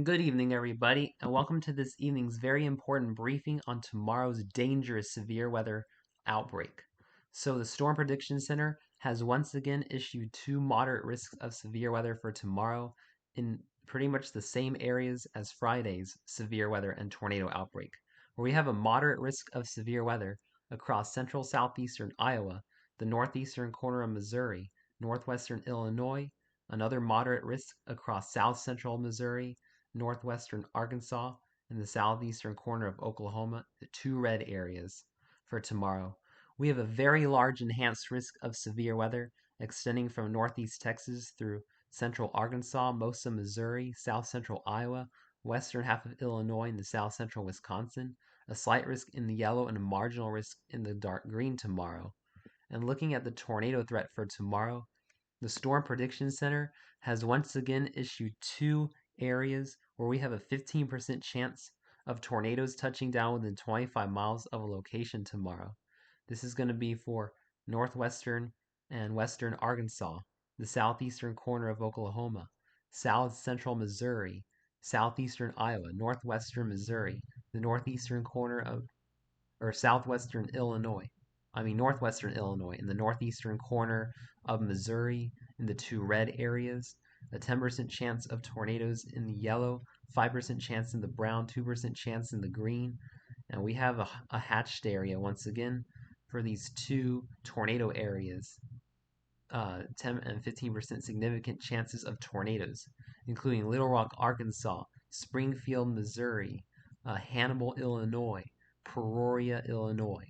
Good evening, everybody, and welcome to this evening's very important briefing on tomorrow's dangerous severe weather outbreak. So, the Storm Prediction Center has once again issued two moderate risks of severe weather for tomorrow in pretty much the same areas as Friday's severe weather and tornado outbreak, where we have a moderate risk of severe weather across central southeastern Iowa, the northeastern corner of Missouri, northwestern Illinois, another moderate risk across south central Missouri, northwestern Arkansas, and the southeastern corner of Oklahoma, the two red areas for tomorrow. We have a very large enhanced risk of severe weather extending from northeast Texas through central Arkansas, most of Missouri, south central Iowa, western half of Illinois, and the south central Wisconsin, a slight risk in the yellow and a marginal risk in the dark green tomorrow. And looking at the tornado threat for tomorrow, the Storm Prediction Center has once again issued two areas where we have a 15% chance of tornadoes touching down within 25 miles of a location tomorrow. This is going to be for northwestern and western Arkansas, the southeastern corner of Oklahoma, south central Missouri, southeastern Iowa, northwestern Missouri, the northeastern corner of or southwestern Illinois. Northwestern Illinois, in the northeastern corner of Missouri, in the two red areas, a 10% chance of tornadoes in the yellow, 5% chance in the brown, 2% chance in the green. And we have a hatched area once again for these two tornado areas. 10 and 15% significant chances of tornadoes, including Little Rock, Arkansas, Springfield, Missouri, Hannibal, Illinois, Peoria, Illinois.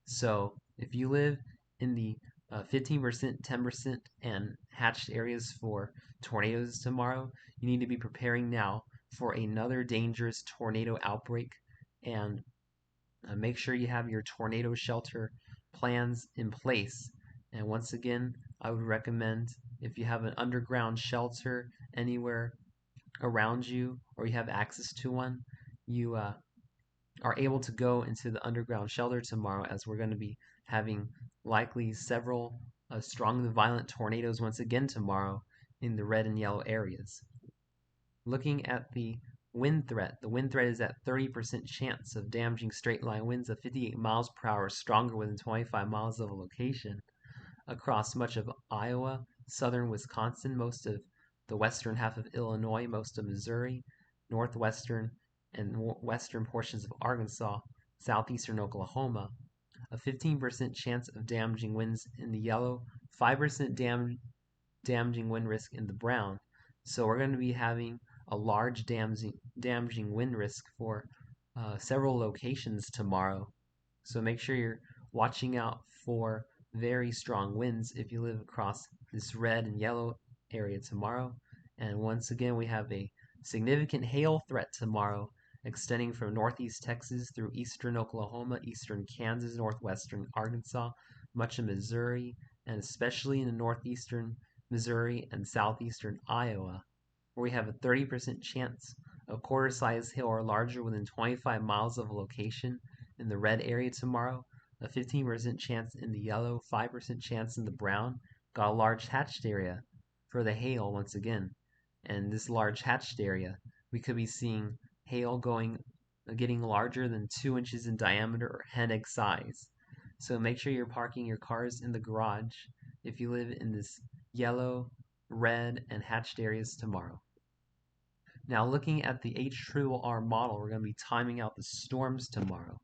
So if you live in the 15%, 10%, and hatched areas for tornadoes tomorrow, you need to be preparing now for another dangerous tornado outbreak and make sure you have your tornado shelter plans in place. And once again, I would recommend if you have an underground shelter anywhere around you or you have access to one, you are able to go into the underground shelter tomorrow as we're going to be having likely several strong and violent tornadoes once again tomorrow in the red and yellow areas. Looking at the wind threat is at 30% chance of damaging straight line winds of 58 miles per hour stronger within 25 miles of a location across much of Iowa, southern Wisconsin, most of the western half of Illinois, most of Missouri, northwestern and western portions of Arkansas, southeastern Oklahoma, a 15% chance of damaging winds in the yellow, 5% damaging wind risk in the brown. So we're going to be having a large damaging wind risk for several locations tomorrow. So make sure you're watching out for very strong winds if you live across this red and yellow area tomorrow. And once again, we have a significant hail threat tomorrow extending from northeast Texas through eastern Oklahoma, eastern Kansas, northwestern Arkansas, much of Missouri, and especially in the northeastern Missouri and southeastern Iowa, where we have a 30% chance of quarter-size hail or larger within 25 miles of a location in the red area tomorrow, a 15% chance in the yellow, 5% chance in the brown. Got a large hatched area for the hail once again. And this large hatched area, we could be seeing hail getting larger than 2 inches in diameter or hen egg size. So make sure you're parking your cars in the garage if you live in this yellow, red, and hatched areas tomorrow. Now looking at the HRRR model, we're going to be timing out the storms tomorrow.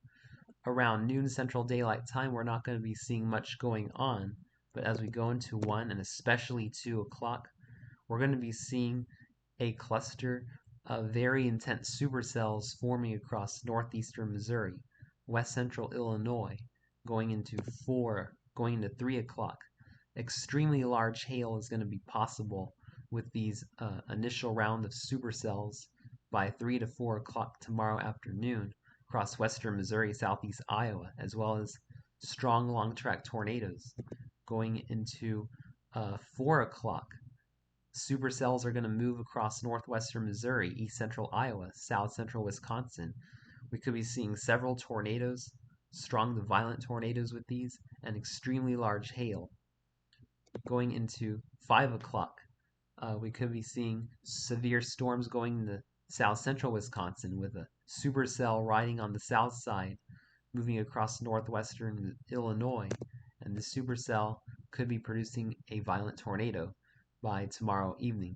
Around noon Central Daylight Time, we're not going to be seeing much going on, but as we go into 1 and especially 2 o'clock, we're going to be seeing a cluster of very intense supercells forming across northeastern Missouri, west central Illinois, going into 3 o'clock. Extremely large hail is going to be possible with these initial round of supercells by 3 to 4 o'clock tomorrow afternoon across western Missouri, southeast Iowa, as well as strong long track tornadoes going into 4 o'clock. Supercells are going to move across northwestern Missouri, east central Iowa, south central Wisconsin. We could be seeing several tornadoes, strong to violent tornadoes with these, and extremely large hail. Going into 5 o'clock, we could be seeing severe storms going into south central Wisconsin with a supercell riding on the south side, moving across northwestern Illinois, and this supercell could be producing a violent tornado by tomorrow evening.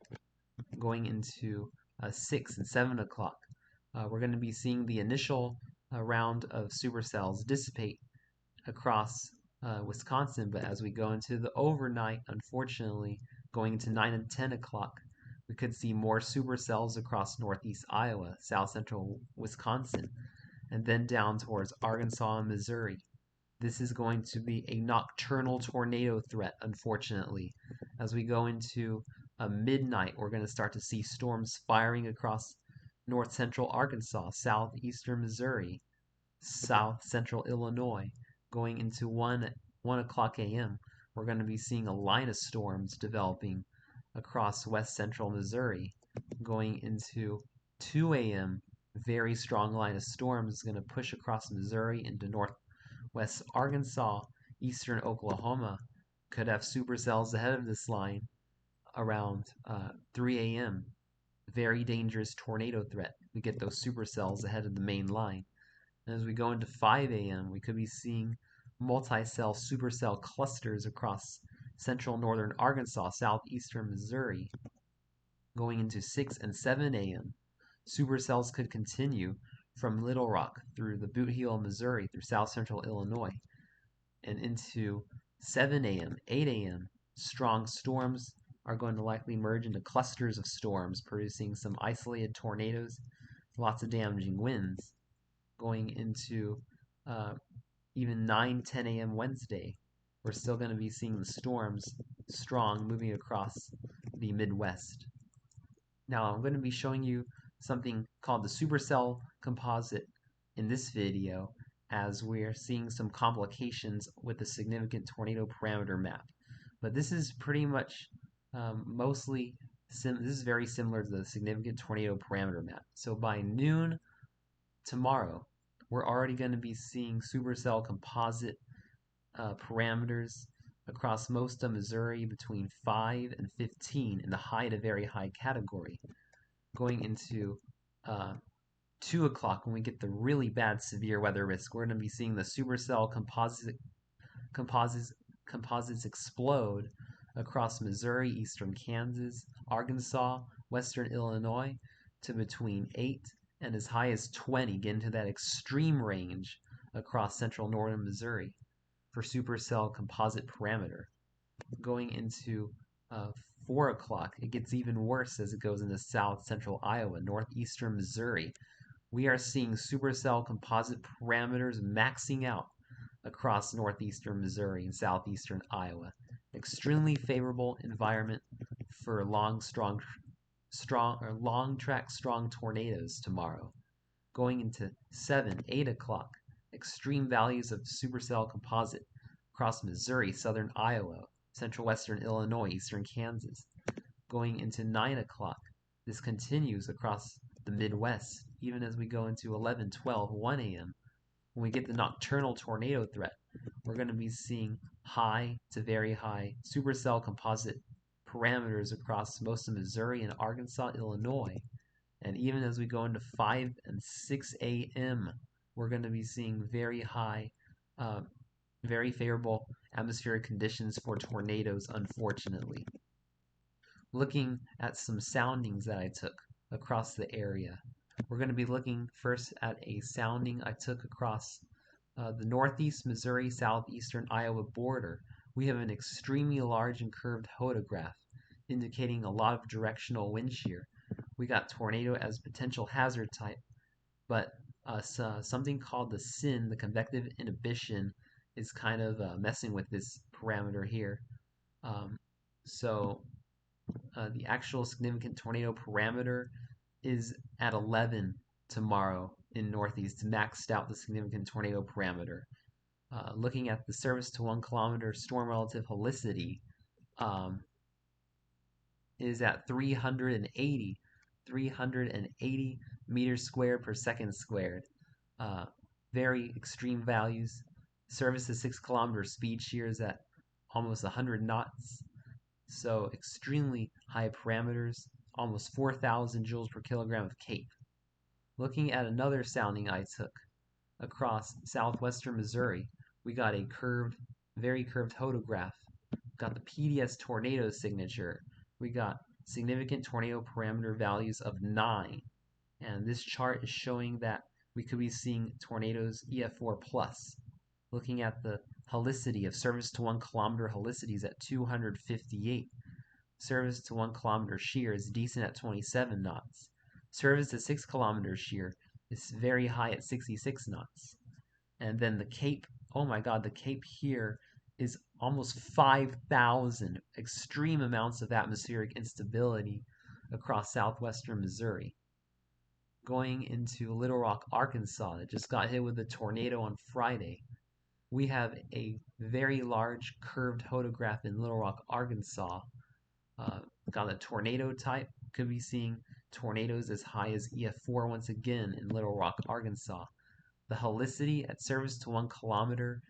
Going into 6 and 7 o'clock, we're going to be seeing the initial round of supercells dissipate across Wisconsin, but as we go into the overnight, unfortunately, going into 9 and 10 o'clock, we could see more supercells across northeast Iowa, south central Wisconsin, and then down towards Arkansas and Missouri. This is going to be a nocturnal tornado threat, unfortunately. As we go into midnight, we're going to start to see storms firing across north central Arkansas, southeastern Missouri, south central Illinois. Going into 1 o'clock a.m., we're going to be seeing a line of storms developing across west central Missouri. Going into 2 a.m., very strong line of storms is going to push across Missouri into northwest Arkansas, eastern Oklahoma. Could have supercells ahead of this line around 3 a.m. Very dangerous tornado threat. We get those supercells ahead of the main line. And as we go into 5 a.m., we could be seeing multi-cell supercell clusters across central northern Arkansas, southeastern Missouri. Going into 6 and 7 a.m., supercells could continue from Little Rock through the Boot Heel, Missouri, through south central Illinois, and into 7 a.m., 8 a.m., strong storms are going to likely merge into clusters of storms, producing some isolated tornadoes, lots of damaging winds. Going into even 9, 10 a.m. Wednesday, we're still going to be seeing the storms strong moving across the Midwest. Now, I'm going to be showing you something called the Supercell Composite in this video, as we're seeing some complications with the significant tornado parameter map. But this is pretty much this is very similar to the significant tornado parameter map. So by noon tomorrow, we're already going to be seeing supercell composite parameters across most of Missouri between 5 and 15 in the high to very high category. Going into 2 o'clock, when we get the really bad severe weather risk, we're going to be seeing the supercell composites explode across Missouri, eastern Kansas, Arkansas, western Illinois to between 8 and as high as 20, get into that extreme range across central northern Missouri for supercell composite parameter. Going into 4 o'clock, it gets even worse as it goes into south central Iowa, northeastern Missouri. We are seeing supercell composite parameters maxing out across northeastern Missouri and southeastern Iowa. Extremely favorable environment for long track strong tornadoes tomorrow. Going into 7, 8 o'clock, extreme values of supercell composite across Missouri, southern Iowa, central western Illinois, eastern Kansas. Going into 9 o'clock, this continues across the Midwest, even as we go into 11, 12, 1 a.m. When we get the nocturnal tornado threat, we're going to be seeing high to very high supercell composite parameters across most of Missouri and Arkansas, Illinois. And even as we go into 5 and 6 a.m., we're going to be seeing very high, very favorable atmospheric conditions for tornadoes, unfortunately. Looking at some soundings that I took across the area. We're going to be looking first at a sounding I took across the northeast Missouri, southeastern Iowa border. We have an extremely large and curved hodograph, indicating a lot of directional wind shear. We got tornado as potential hazard type, but something called the SIN, the convective inhibition, is kind of messing with this parameter here. The actual significant tornado parameter is at 11 tomorrow in Northeast, maxed out the significant tornado parameter. Looking at the surface to 1 kilometer storm relative helicity is at 380 meters squared per second squared. Very extreme values. Surface to 6 kilometer speed shear is at almost 100 knots. So extremely high parameters. almost 4,000 joules per kilogram of CAPE. Looking at another sounding I took across southwestern Missouri, we got a very curved hodograph. Got the PDS tornado signature. We got significant tornado parameter values of 9. And this chart is showing that we could be seeing tornadoes EF4 plus. Looking at the helicity of service to 1 kilometer helicities at 258. Service to 1 kilometer shear is decent at 27 knots. Service to 6 kilometer shear is very high at 66 knots. And then the CAPE, oh my god, the CAPE here is almost 5,000, extreme amounts of atmospheric instability across southwestern Missouri. Going into Little Rock, Arkansas, that just got hit with a tornado on Friday. We have a very large curved hodograph in Little Rock, Arkansas. Got a tornado type. Could be seeing tornadoes as high as EF4 once again in Little Rock, Arkansas. The helicity at service to 1 kilometer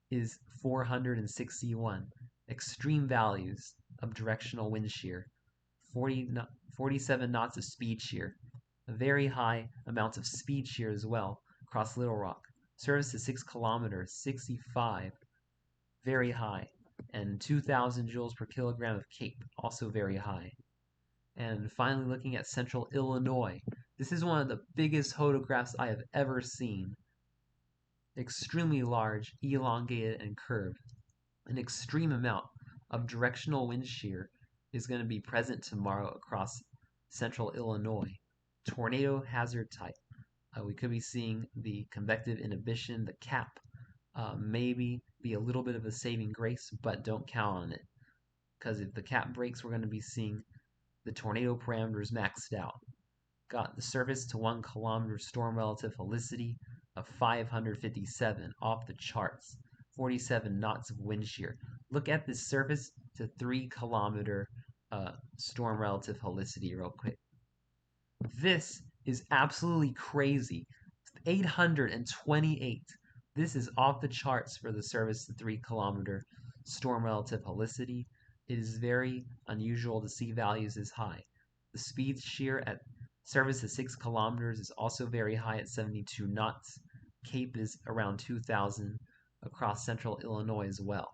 is 461. Extreme values of directional wind shear. 47 knots of speed shear. A very high amount of speed shear as well across Little Rock. Service to 6 kilometers, 65. Very high. And 2,000 joules per kilogram of CAPE, also very high. And finally, looking at central Illinois. This is one of the biggest hodographs I have ever seen. Extremely large, elongated, and curved. An extreme amount of directional wind shear is going to be present tomorrow across central Illinois. Tornado hazard type. We could be seeing the convective inhibition, the CAP, maybe be a little bit of a saving grace, but don't count on it. Because if the CAP breaks, we're going to be seeing the tornado parameters maxed out. Got the surface to 1 kilometer storm relative helicity of 557, off the charts. 47 knots of wind shear. Look at this surface to 3 kilometer storm relative helicity real quick. This is absolutely crazy. 828. This is off the charts for the surface to 3 kilometer storm relative helicity. It is very unusual to see values as high. The speed shear at surface to 6 kilometers is also very high at 72 knots. CAPE is around 2,000 across central Illinois as well.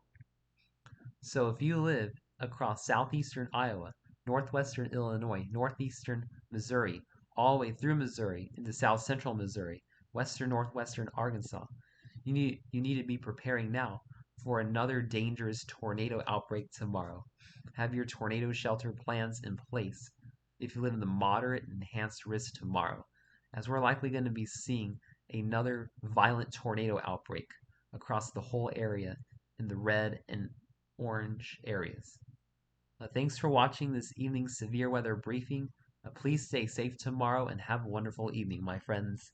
So if you live across southeastern Iowa, northwestern Illinois, northeastern Missouri, all the way through Missouri into south central Missouri, western northwestern Arkansas, you need to be preparing now for another dangerous tornado outbreak tomorrow. Have your tornado shelter plans in place if you live in the moderate and enhanced risk tomorrow, as we're likely going to be seeing another violent tornado outbreak across the whole area in the red and orange areas. Thanks for watching this evening's severe weather briefing. Please stay safe tomorrow and have a wonderful evening, my friends.